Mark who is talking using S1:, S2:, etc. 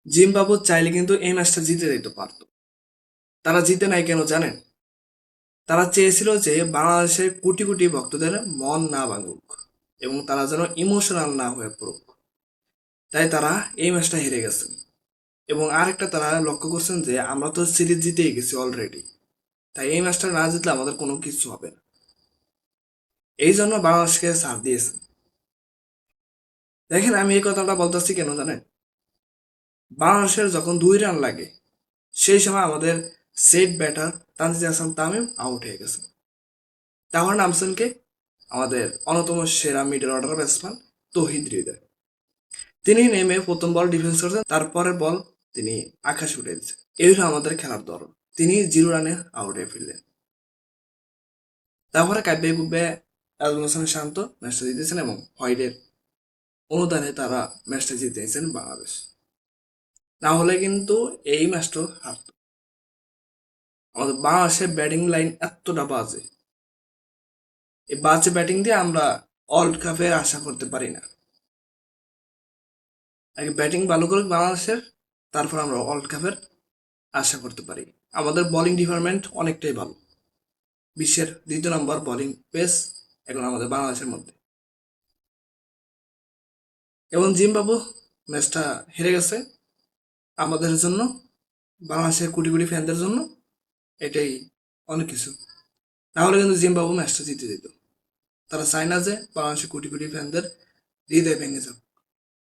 S1: Zimbabwe চাইলে কিন্তু এই ম্যাচটা জিতে দিতে পারতো। তারা জিতে নাই কেন জানেন? তারা চেয়েছিল যে বাংলাদেশের কোটি কোটি ভক্তদের মন না ভাঙুক এবং তারা যেন ইমোশনাল না হয়ে পড়ুক। তাই তারা এই ম্যাচটা হেরে গেছেন। এবং আরেকটা তারা লক্ষ্য করছেন যে আমরা তো সিরিজ জিতেই গেছি অলরেডি, তাই এই ম্যাচটা না জিতলে আমাদের কোনো কিছু হবে না। এই জন্য বাংলাদেশকে ছাড় দিয়েছেন। দেখেন, আমি এই কথাটা বলতেছি কেন জানেন? বাংলাদেশের যখন 2 রান লাগে সেই সময় আমাদের set batter Tanzid Hasan Tamim out হয়ে গেছে। তারপর নামছেন কে? আমাদের অন্যতম সেরা মিডল অর্ডার ব্যাটসম্যান তৌহিদ হৃদয়। তিনি নেমে প্রথম বল ডিফেন্স করেছেন, তারপরের বল তিনি আকাশ উঠে দিচ্ছেন। এই হলো আমাদের খেলার ধরন। তিনি 0 রানে আউট হয়ে ফিরলেন। তারপরে কাব্যে কুব্যে আজমল হাসান শান্ত ম্যাচটা জিতেছেন এবং হোয়াইটের অনুদানে তারা ম্যাচটা জিতেছেন বাংলাদেশ। না হলে কিন্তু এই ম্যাচটা হারত। আমাদের বাংলাদেশের ব্যাটিং লাইন এতটা বাজে, এই বাজে ব্যাটিং দিয়ে আমরা ওয়ার্ল্ড কাপের আশা করতে পারি না। আগে ব্যাটিং ভালো করুক বাংলাদেশের, তারপর আমরা ওয়ার্ল্ড কাপের আশা করতে পারি। আমাদের বোলিং ডিপার্টমেন্ট অনেকটাই ভালো, বিশ্বের 2 নম্বর বোলিং পেস এখন আমাদের বাংলাদেশের মধ্যে। এবং জিম্বাবু ম্যাচটা হেরে গেছে আমাদের জন্য, বাংলাদেশের কোটি কোটি ফ্যানদের জন্য এটাই অনেক কিছু। নাহলে কিন্তু জিম্বাবু ম্যাচটা জিতে যেত। তারা চায় না যে বাংলাদেশের কোটি কোটি ফ্যানদের হৃদয় ভেঙে যাক।